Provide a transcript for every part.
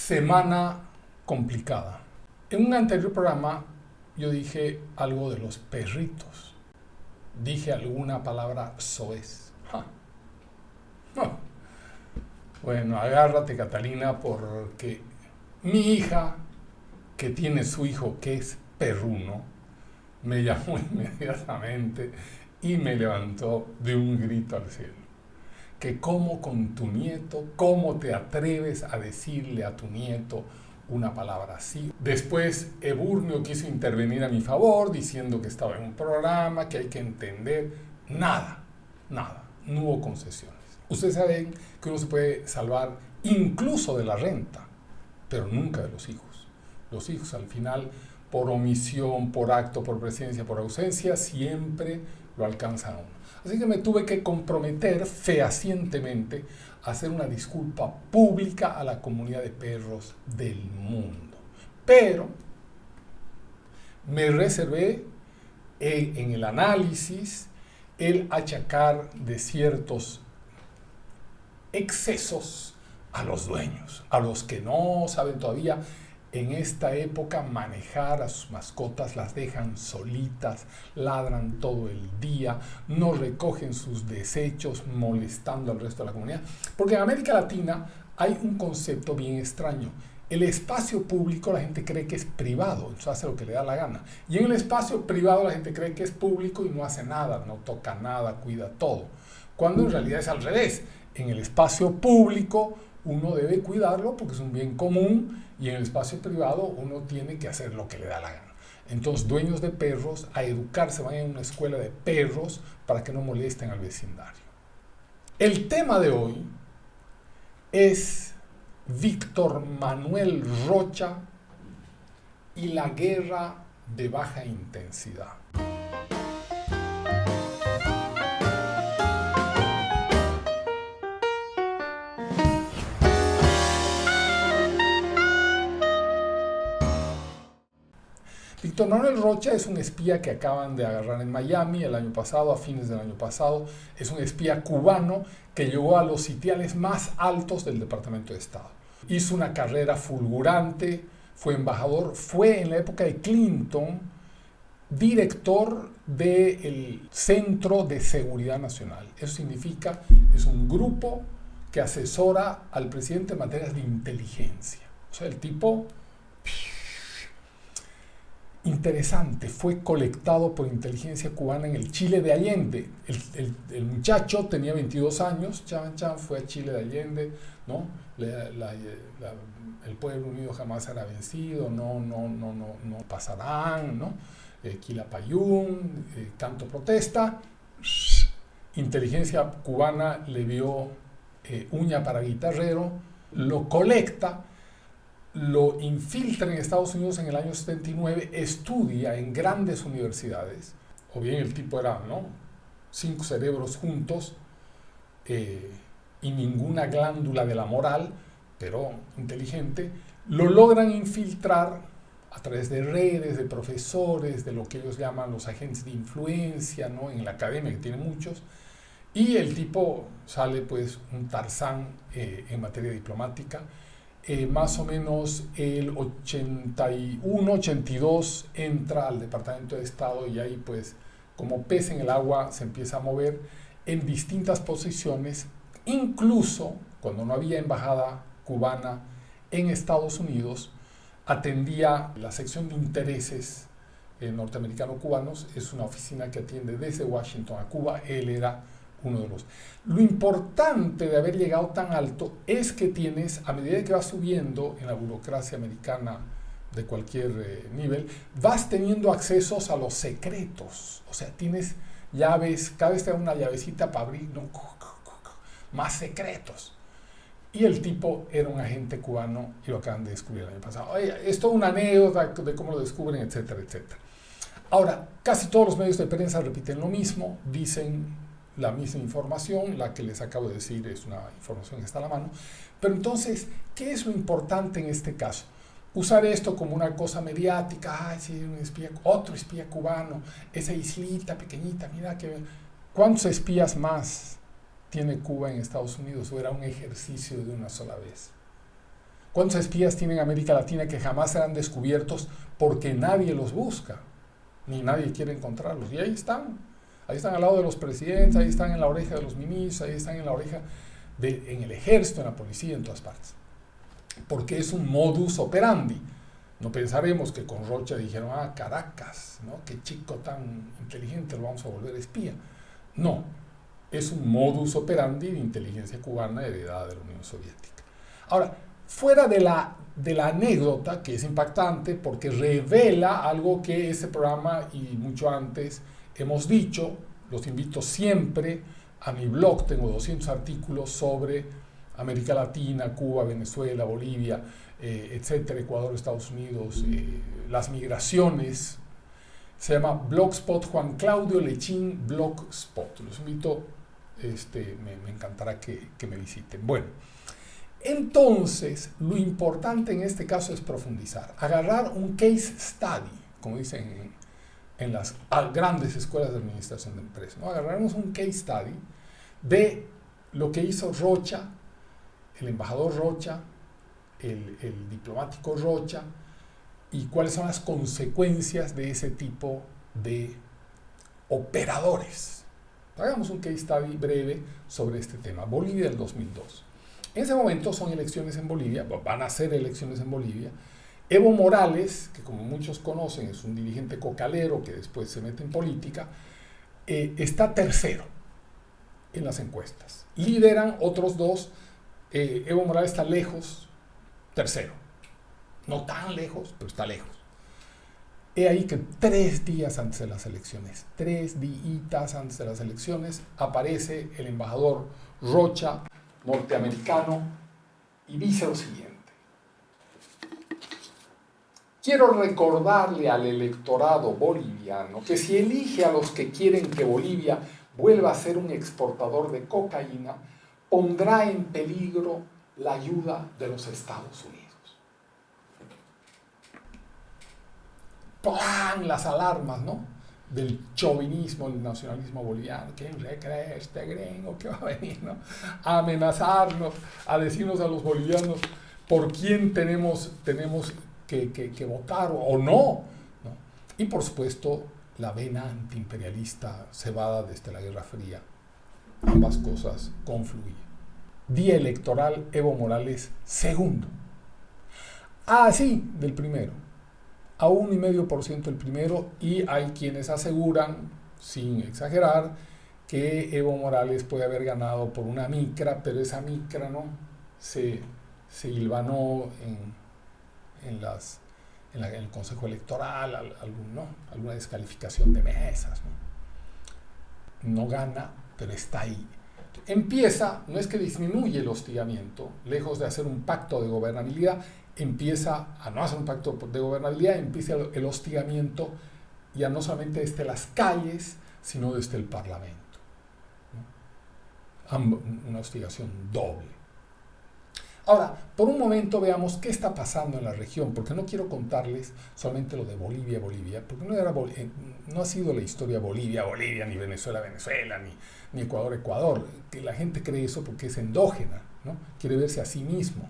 Semana complicada. En un anterior programa yo dije algo de los perritos. Dije alguna palabra soez. Bueno, agárrate, Catalina, porque mi hija, que tiene su hijo que es perruno, me llamó inmediatamente y me levantó de un grito al cielo. Que cómo con tu nieto, cómo te atreves a decirle a tu nieto una palabra así. Después Eburnio quiso intervenir a mi favor diciendo que estaba en un programa, que hay que entender. Nada, no hubo concesiones. Ustedes saben que uno se puede salvar incluso de la renta, pero nunca de los hijos. Los hijos al final, por omisión, por acto, por presencia, por ausencia, siempre lo alcanzan a uno. Así que me tuve que comprometer fehacientemente a hacer una disculpa pública a la comunidad de perros del mundo. Pero me reservé en el análisis el achacar de ciertos excesos a los dueños, a los que no saben todavía en esta época manejar a sus mascotas, las dejan solitas, ladran todo el día, no recogen sus desechos molestando al resto de la comunidad. Porque en América Latina hay un concepto bien extraño. El espacio público la gente cree que es privado, entonces hace lo que le da la gana. Y en el espacio privado la gente cree que es público y no hace nada, no toca nada, cuida todo. Cuando en realidad es al revés. En el espacio público uno debe cuidarlo porque es un bien común y en el espacio privado uno tiene que hacer lo que le da la gana. Entonces, dueños de perros, a educarse, vayan a una escuela de perros para que no molesten al vecindario. El tema de hoy es Víctor Manuel Rocha y la guerra de baja intensidad. Víctor Manuel Rocha es un espía que acaban de agarrar en Miami el año pasado, a fines del año pasado. Es un espía cubano que llegó a los sitiales más altos del Departamento de Estado. Hizo una carrera fulgurante, fue embajador, fue en la época de Clinton director del Centro de Seguridad Nacional. Eso significa, es un grupo que asesora al presidente en materias de inteligencia. O sea, el tipo... interesante, fue colectado por inteligencia cubana en el Chile de Allende. El muchacho tenía 22 años, fue a Chile de Allende, ¿no? El pueblo unido jamás será vencido, no pasarán, ¿no? Quilapayún, canto protesta. Inteligencia cubana le vio uña para guitarrero, lo colecta, lo infiltra en Estados Unidos en el año 79, estudia en grandes universidades, o bien el tipo era, ¿no?, 5 cerebros juntos y ninguna glándula de la moral, pero inteligente, lo logran infiltrar a través de redes, de profesores, de lo que ellos llaman los agentes de influencia, ¿no?, en la academia, que tiene muchos, y el tipo sale pues un Tarzán en materia diplomática. Más o menos el 81, 82 entra al Departamento de Estado y ahí pues como pez en el agua se empieza a mover en distintas posiciones, incluso cuando no había embajada cubana en Estados Unidos, atendía la sección de intereses norteamericano-cubanos. Es una oficina que atiende desde Washington a Cuba. Él era uno de los. Lo importante de haber llegado tan alto es que tienes, a medida que vas subiendo en la burocracia americana de cualquier nivel, vas teniendo accesos a los secretos. O sea, tienes llaves, cada vez te da una llavecita para abrir, ¿no?, más secretos. Y el tipo era un agente cubano y lo acaban de descubrir el año pasado. Oye, es toda una anécdota de cómo lo descubren, etcétera, etcétera. Ahora, casi todos los medios de prensa repiten lo mismo, dicen la misma información, la que les acabo de decir es una información que está a la mano. Pero entonces, ¿qué es lo importante en este caso? Usar esto como una cosa mediática. Ay, sí, un espía, otro espía cubano, esa islita pequeñita, mira que... ¿Cuántos espías más tiene Cuba en Estados Unidos? ¿O era un ejercicio de una sola vez? ¿Cuántos espías tiene América Latina que jamás serán descubiertos porque nadie los busca? Ni nadie quiere encontrarlos. Y ahí están. Ahí están al lado de los presidentes, ahí están en la oreja de los ministros, ahí están en la oreja en el ejército, en la policía, en todas partes. Porque es un modus operandi. No pensaremos que con Rocha dijeron, Caracas, ¿no? Qué chico tan inteligente, lo vamos a volver espía. No, es un modus operandi de inteligencia cubana heredada de la Unión Soviética. Ahora, fuera de la anécdota, que es impactante porque revela algo que ese programa y mucho antes hemos dicho, los invito siempre a mi blog, tengo 200 artículos sobre América Latina, Cuba, Venezuela, Bolivia, etcétera, Ecuador, Estados Unidos, las migraciones. Se llama Blogspot, Juan Claudio Lechín Blogspot. Los invito, me encantará que me visiten. Bueno, entonces, lo importante en este caso es profundizar, agarrar un case study, como dicen en las grandes escuelas de administración de empresas, ¿no? Agarrarnos un case study de lo que hizo Rocha, el embajador Rocha, el diplomático Rocha, y cuáles son las consecuencias de ese tipo de operadores. Hagamos un case study breve sobre este tema. Bolivia del 2002. En ese momento son elecciones en Bolivia, van a ser elecciones en Bolivia. Evo Morales, que como muchos conocen es un dirigente cocalero que después se mete en política, está tercero en las encuestas. Lideran otros dos. Evo Morales está lejos, tercero. No tan lejos, pero está lejos. He ahí que 3 días antes de las elecciones, 3 días antes de las elecciones, aparece el embajador Rocha, norteamericano, y dice lo siguiente: quiero recordarle al electorado boliviano que si elige a los que quieren que Bolivia vuelva a ser un exportador de cocaína, pondrá en peligro la ayuda de los Estados Unidos. ¡Plan! Las alarmas, ¿no? Del chauvinismo, del nacionalismo boliviano. ¿Quién se cree este gringo que va a venir, ¿no? A amenazarnos, a decirnos a los bolivianos por quién tenemos que votar o no, ¿no? Y por supuesto, la vena antiimperialista cebada desde la Guerra Fría. Ambas cosas confluían. Día electoral, Evo Morales, segundo. Sí, del primero. A 1,5% el primero, y hay quienes aseguran, sin exagerar, que Evo Morales puede haber ganado por una micra, pero esa micra, ¿no?, se hilvanó en el Consejo Electoral, alguna descalificación de mesas, ¿no? No gana, pero está ahí. Empieza, no es que disminuye el hostigamiento, lejos de hacer un pacto de gobernabilidad, empieza a no hacer un pacto de gobernabilidad, empieza el hostigamiento ya no solamente desde las calles, sino desde el Parlamento, ¿no? Una hostigación doble. Ahora, por un momento veamos qué está pasando en la región, porque no quiero contarles solamente lo de Bolivia, porque no ha sido la historia Bolivia, ni Venezuela, ni Ecuador, que la gente cree eso porque es endógena, ¿no? Quiere verse a sí mismo.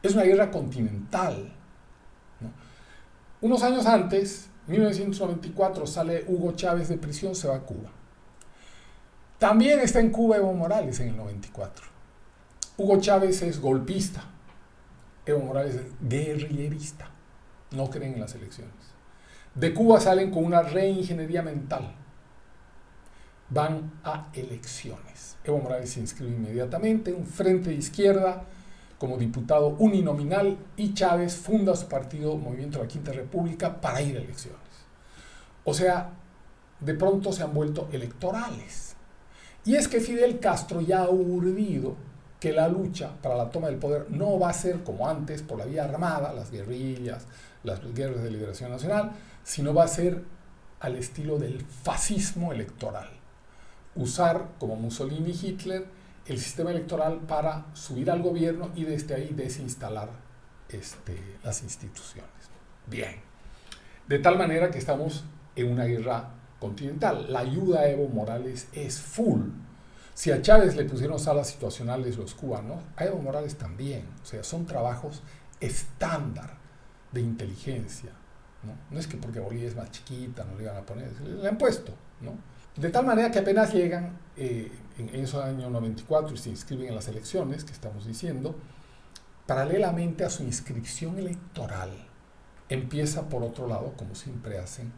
Es una guerra continental, ¿no? Unos años antes, 1994, sale Hugo Chávez de prisión, se va a Cuba. También está en Cuba Evo Morales en el 94. Hugo Chávez es golpista, Evo Morales es guerrillerista, no creen en las elecciones. De Cuba salen con una reingeniería mental, van a elecciones. Evo Morales se inscribe inmediatamente, un frente de izquierda, como diputado uninominal, y Chávez funda su partido Movimiento de la Quinta República para ir a elecciones. O sea, de pronto se han vuelto electorales. Y es que Fidel Castro ya ha urdido que la lucha para la toma del poder no va a ser como antes por la vía armada, las guerrillas, las guerras de liberación nacional, sino va a ser al estilo del fascismo electoral. Usar, como Mussolini y Hitler, el sistema electoral para subir al gobierno y desde ahí desinstalar las instituciones. Bien. De tal manera que estamos en una guerra continental. La ayuda a Evo Morales es full. Si a Chávez le pusieron salas situacionales los cubanos, a Evo Morales también. O sea, son trabajos estándar de inteligencia, ¿no? No es que porque Bolivia es más chiquita no le iban a poner, le han puesto, ¿no? De tal manera que apenas llegan en esos años 94 y se inscriben en las elecciones que estamos diciendo, paralelamente a su inscripción electoral, empieza por otro lado, como siempre hacen,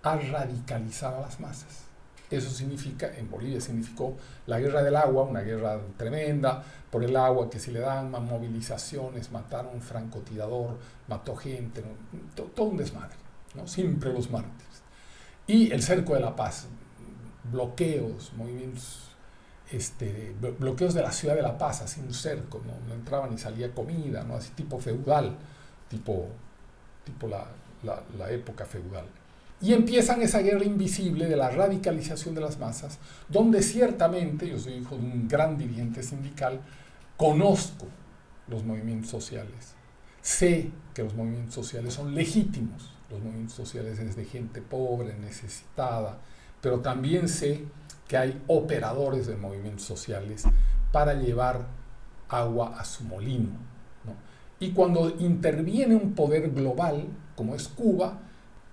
a radicalizar a las masas. Eso significa, en Bolivia significó la guerra del agua, una guerra tremenda por el agua, que si le daban movilizaciones, mataron a un francotirador, mató gente, ¿no? Todo un desmadre, ¿no? Siempre los mártires. Y el cerco de la paz, bloqueos, movimientos, bloqueos de la ciudad de La Paz, así un cerco, no entraba ni salía comida, ¿no? Así tipo feudal, tipo la época feudal. Y empiezan esa guerra invisible de la radicalización de las masas, donde ciertamente, yo soy hijo de un gran dirigente sindical, conozco los movimientos sociales, sé que los movimientos sociales son legítimos, los movimientos sociales es de gente pobre, necesitada, pero también sé que hay operadores de movimientos sociales para llevar agua a su molino, ¿no? Y cuando interviene un poder global, como es Cuba,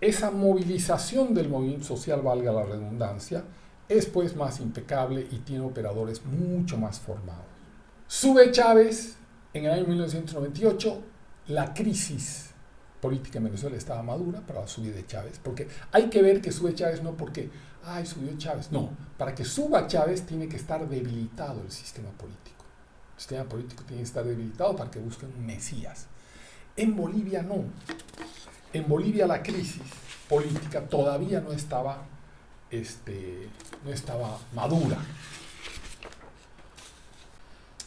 esa movilización del movimiento social, valga la redundancia, es pues más impecable y tiene operadores mucho más formados. Sube Chávez en el año 1998, la crisis política en Venezuela estaba madura para la subida de Chávez, porque hay que ver que sube Chávez no porque, ay, subió Chávez, no, para que suba Chávez tiene que estar debilitado el sistema político. El sistema político tiene que estar debilitado para que busquen un Mesías. En Bolivia no. En Bolivia la crisis política todavía no estaba madura.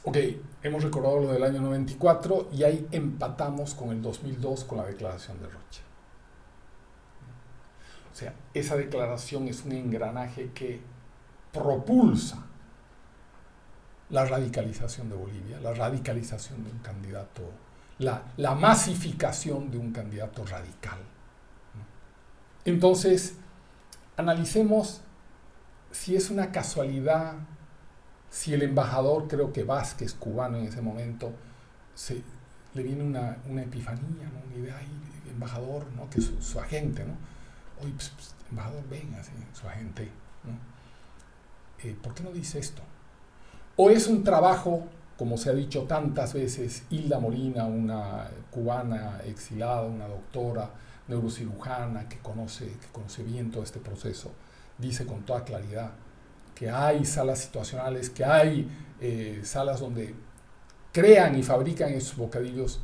Ok, hemos recordado lo del año 94 y ahí empatamos con el 2002 con la declaración de Rocha. O sea, esa declaración es un engranaje que propulsa la radicalización de Bolivia, la radicalización de un candidato, la masificación de un candidato radical. Entonces, analicemos si es una casualidad, si el embajador, creo que Vázquez, cubano en ese momento, le viene una epifanía, ¿no? Una idea, ahí, embajador, ¿no? Que su agente, ¿no? Oye, embajador, venga, ¿sí? Su agente, ¿no? ¿Por qué no dice esto? O es un trabajo, como se ha dicho tantas veces, Hilda Molina, una cubana exilada, una doctora neurocirujana que conoce bien todo este proceso, dice con toda claridad que hay salas situacionales, que hay salas donde crean y fabrican esos bocadillos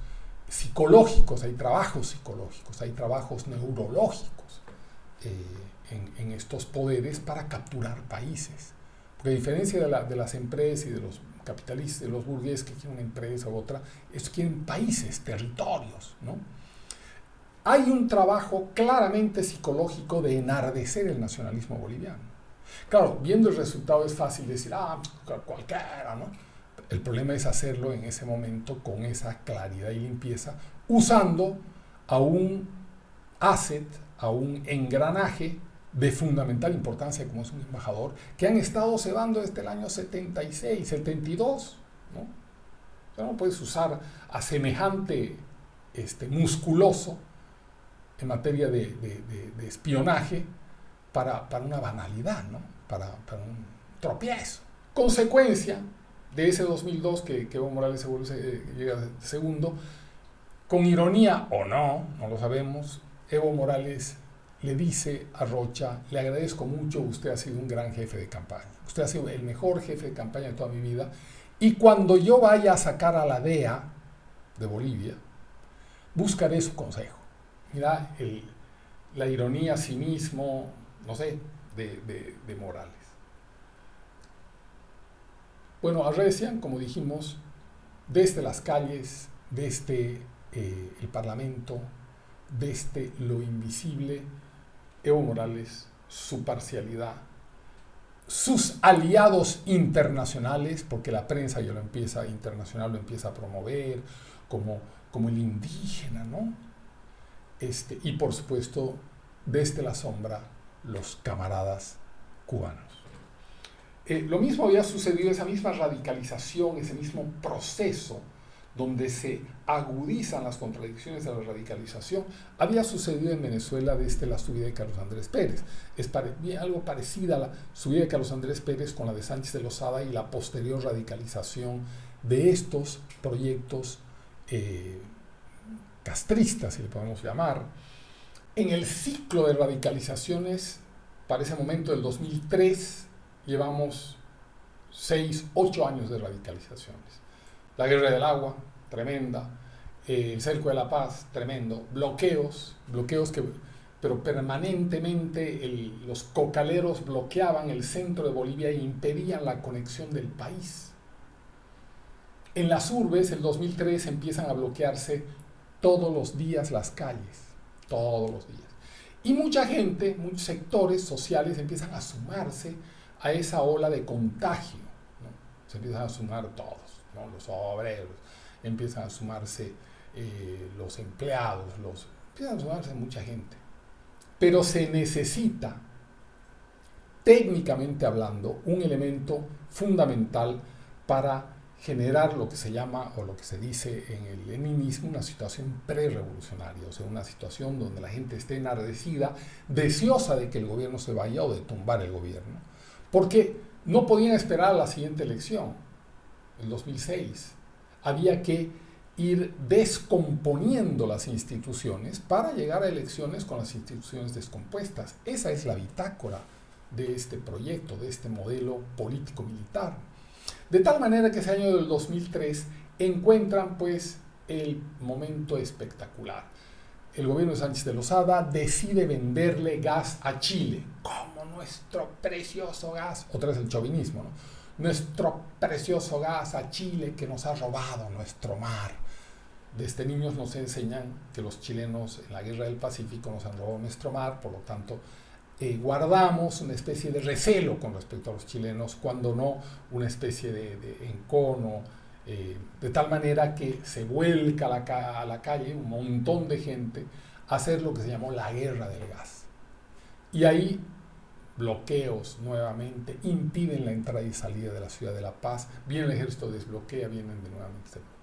psicológicos, hay trabajos psicológicos, hay trabajos neurológicos en estos poderes para capturar países. Porque a diferencia de las empresas y de los capitalistas, de los burgueses que quieren una empresa u otra, estos quieren países, territorios, ¿no? Hay un trabajo claramente psicológico de enardecer el nacionalismo boliviano. Claro, viendo el resultado es fácil decir, cualquiera, ¿no? El problema es hacerlo en ese momento con esa claridad y limpieza, usando a un asset, a un engranaje de fundamental importancia como es un embajador, que han estado cebando desde el año 76, 72, ¿no? O sea, no puedes usar a semejante musculoso en materia de espionaje para una banalidad, ¿no? Para un tropiezo. Consecuencia de ese 2002 que Evo Morales llega segundo, con ironía o no lo sabemos, Evo Morales le dice a Rocha, le agradezco mucho, usted ha sido un gran jefe de campaña, usted ha sido el mejor jefe de campaña de toda mi vida, y cuando yo vaya a sacar a la DEA de Bolivia, buscaré su consejo. Mira la ironía, cinismo, no sé, de Morales. Bueno, arrecian, como dijimos, desde las calles, desde el Parlamento, desde lo invisible, Evo Morales, su parcialidad, sus aliados internacionales, porque la prensa internacional lo empieza a promover como el indígena, ¿no? Y por supuesto, desde la sombra, los camaradas cubanos. Lo mismo había sucedido, esa misma radicalización, ese mismo proceso donde se agudizan las contradicciones de la radicalización, había sucedido en Venezuela desde la subida de Carlos Andrés Pérez. Es algo parecida a la subida de Carlos Andrés Pérez con la de Sánchez de Lozada y la posterior radicalización de estos proyectos castristas, si le podemos llamar. En el ciclo de radicalizaciones, para ese momento del 2003, llevamos 6, 8 años de radicalizaciones. La guerra del agua, tremenda. El cerco de la paz, tremendo. Bloqueos pero permanentemente los cocaleros bloqueaban el centro de Bolivia e impedían la conexión del país. En las urbes, en 2003, empiezan a bloquearse todos los días las calles, todos los días. Y mucha gente, muchos sectores sociales empiezan a sumarse a esa ola de contagio, ¿no? Se empiezan a sumar todos, ¿no? Los obreros, empiezan a sumarse los empleados, empiezan a sumarse mucha gente. Pero se necesita, técnicamente hablando, un elemento fundamental para generar lo que se llama, o lo que se dice en el leninismo, una situación pre-revolucionaria, o sea, una situación donde la gente esté enardecida, deseosa de que el gobierno se vaya o de tumbar el gobierno, porque no podían esperar a la siguiente elección, el 2006. Había que ir descomponiendo las instituciones para llegar a elecciones con las instituciones descompuestas. Esa es la bitácora de este proyecto, de este modelo político-militar. De tal manera que ese año del 2003 encuentran pues el momento espectacular. El gobierno de Sánchez de Lozada decide venderle gas a Chile, como nuestro precioso gas, otra vez el chauvinismo, ¿no? Nuestro precioso gas a Chile que nos ha robado nuestro mar. Desde niños nos enseñan que los chilenos en la guerra del Pacífico nos han robado nuestro mar, por lo tanto guardamos una especie de recelo con respecto a los chilenos, cuando no una especie de encono, de tal manera que se vuelca a la calle un montón de gente a hacer lo que se llamó la guerra del gas. Y ahí bloqueos nuevamente impiden la entrada y salida de la ciudad de La Paz, viene el ejército desbloquea, vienen de nuevamente se bloquea.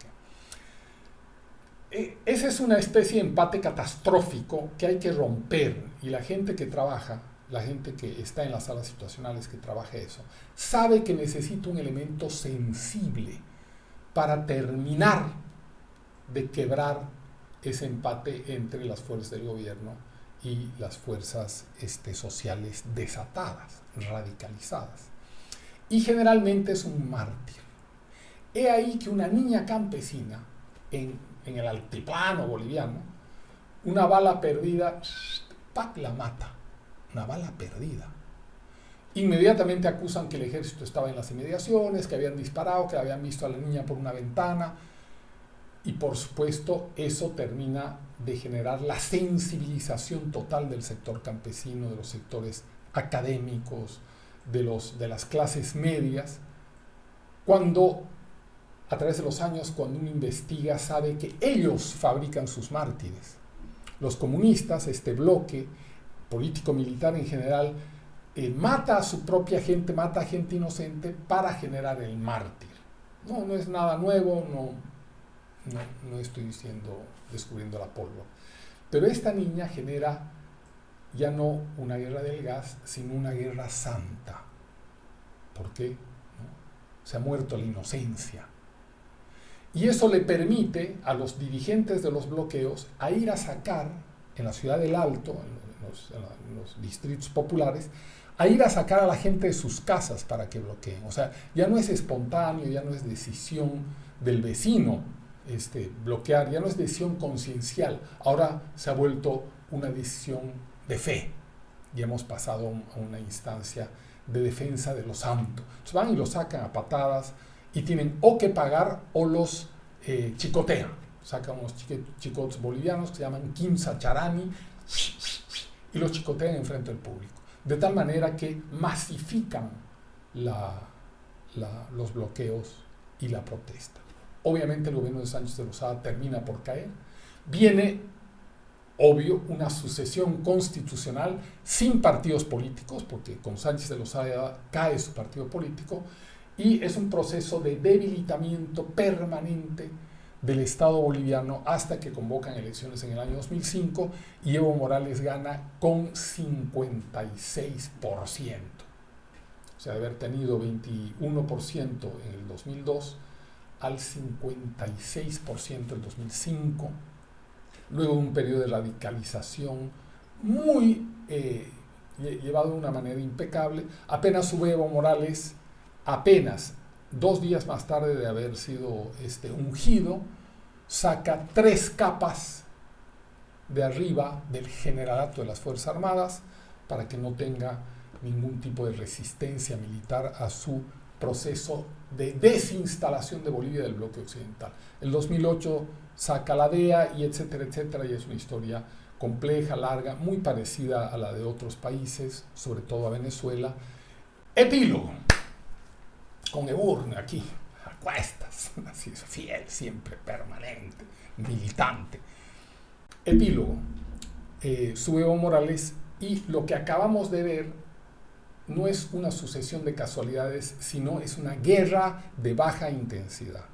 Esa es una especie de empate catastrófico que hay que romper, y la gente que trabaja, la gente que está en las salas situacionales que trabaja eso, sabe que necesita un elemento sensible para terminar de quebrar ese empate entre las fuerzas del gobierno y las fuerzas sociales desatadas, radicalizadas. Y generalmente es un mártir. He ahí que una niña campesina en el altiplano boliviano, una bala perdida, ¡pac!, la mata. Una bala perdida. Inmediatamente acusan que el ejército estaba en las inmediaciones, que habían disparado, que habían visto a la niña por una ventana, y por supuesto eso termina de generar la sensibilización total del sector campesino, de los sectores académicos, de las clases medias, cuando a través de los años, cuando uno investiga, sabe que ellos fabrican sus mártires. Los comunistas, este bloque político-militar en general, mata a su propia gente, mata a gente inocente para generar el mártir. No es nada nuevo, no estoy descubriendo la pólvora. Pero esta niña genera ya no una guerra del gas, sino una guerra santa. ¿Por qué? ¿No? Se ha muerto la inocencia. Y eso le permite a los dirigentes de los bloqueos a ir a sacar en la ciudad del Alto, en los distritos populares, a ir a sacar a la gente de sus casas para que bloqueen. O sea, ya no es espontáneo, ya no es decisión del vecino bloquear, ya no es decisión conciencial, ahora se ha vuelto una decisión de fe y hemos pasado a una instancia de defensa de lo santo. Entonces van y lo sacan a patadas y tienen o que pagar o los chicotean. Sacan unos chicotes bolivianos que se llaman Quimsa Charani y los chicotean enfrente del público. De tal manera que masifican los bloqueos y la protesta. Obviamente el gobierno de Sánchez de Lozada termina por caer. Viene, obvio, una sucesión constitucional sin partidos políticos, porque con Sánchez de Lozada cae su partido político, y es un proceso de debilitamiento permanente del Estado boliviano hasta que convocan elecciones en el año 2005 y Evo Morales gana con 56%. O sea, de haber tenido 21% en el 2002 al 56% en el 2005, luego de un periodo de radicalización muy llevado de una manera impecable. Apenas sube Evo Morales, apenas 2 días más tarde de haber sido ungido, saca 3 capas de arriba del generalato de las Fuerzas Armadas para que no tenga ningún tipo de resistencia militar a su proceso de desinstalación de Bolivia del bloque occidental. El 2008 saca la DEA y etcétera, etcétera, y es una historia compleja, larga, muy parecida a la de otros países, sobre todo a Venezuela. Epílogo. Con Eburnio aquí, a cuestas, así es, fiel, siempre, permanente, militante. Epílogo. Sube Evo Morales y lo que acabamos de ver no es una sucesión de casualidades, sino es una guerra de baja intensidad.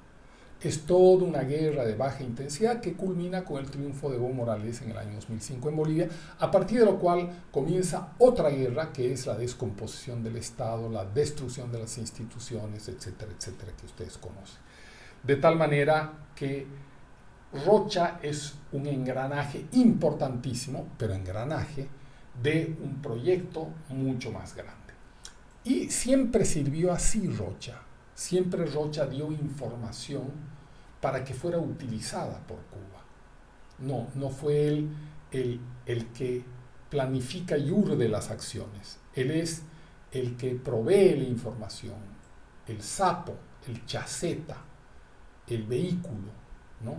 Es toda una guerra de baja intensidad que culmina con el triunfo de Evo Morales en el año 2005 en Bolivia, a partir de lo cual comienza otra guerra que es la descomposición del Estado, la destrucción de las instituciones, etcétera, etcétera, que ustedes conocen. De tal manera que Rocha es un engranaje importantísimo, pero engranaje de un proyecto mucho más grande. Y siempre sirvió así Rocha. Siempre Rocha dio información para que fuera utilizada por Cuba. No fue él el que planifica y urde las acciones. Él es el que provee la información, el sapo, el chaceta, el vehículo, ¿no?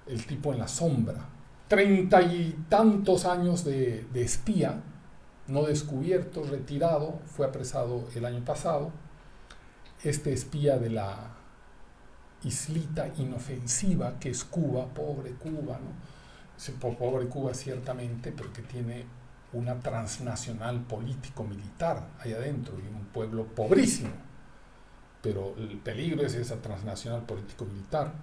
El tipo en la sombra. 30 y tantos años de espía, no descubierto, retirado, fue apresado el año pasado. Este espía de la islita inofensiva que es Cuba, pobre Cuba, ¿no? Pobre Cuba ciertamente, pero que tiene una transnacional político-militar allá adentro y un pueblo pobrísimo. Pero el peligro es esa transnacional político-militar.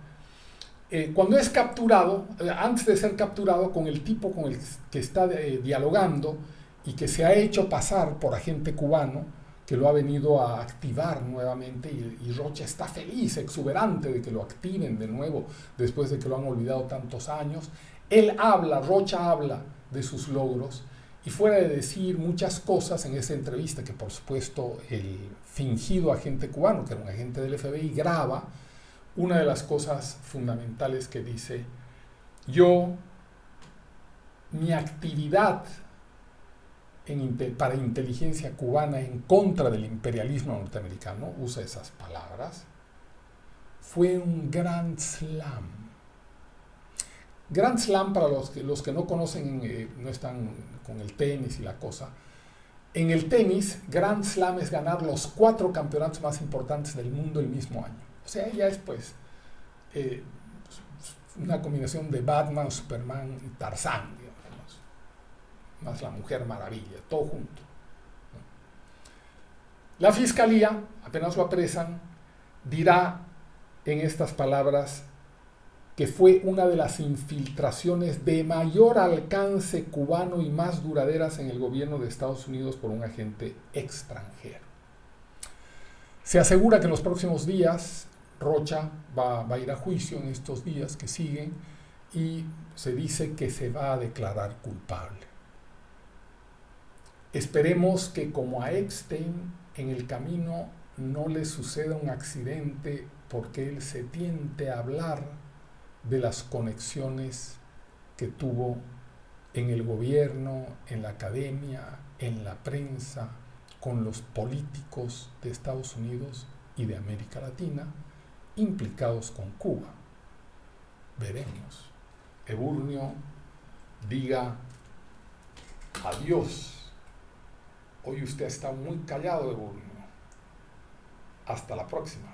Cuando es capturado, antes de ser capturado, con el tipo con el que está dialogando y que se ha hecho pasar por agente cubano, que lo ha venido a activar nuevamente, y Rocha está feliz, exuberante de que lo activen de nuevo después de que lo han olvidado tantos años. Rocha habla de sus logros, y fuera de decir muchas cosas en esa entrevista, que por supuesto el fingido agente cubano, que era un agente del FBI, graba, una de las cosas fundamentales que dice: mi actividad para inteligencia cubana en contra del imperialismo norteamericano, usa esas palabras, fue un grand slam. Grand slam, para los que no conocen, no están con el tenis y la cosa. En el tenis, grand slam es ganar los 4 campeonatos más importantes del mundo el mismo año. O sea, ya es pues una combinación de Batman, Superman y Tarzán, digamos, más la Mujer Maravilla, todo junto. La fiscalía, apenas lo apresan, dirá en estas palabras que fue una de las infiltraciones de mayor alcance cubano y más duraderas en el gobierno de Estados Unidos por un agente extranjero. Se asegura que en los próximos días Rocha va a ir a juicio en estos días que siguen, y se dice que se va a declarar culpable. Esperemos que, como a Epstein, en el camino no le suceda un accidente, porque él se tiente a hablar de las conexiones que tuvo en el gobierno, en la academia, en la prensa, con los políticos de Estados Unidos y de América Latina implicados con Cuba. Veremos. Eburnio diga adiós. Hoy usted está muy callado, Eburnio. Hasta la próxima.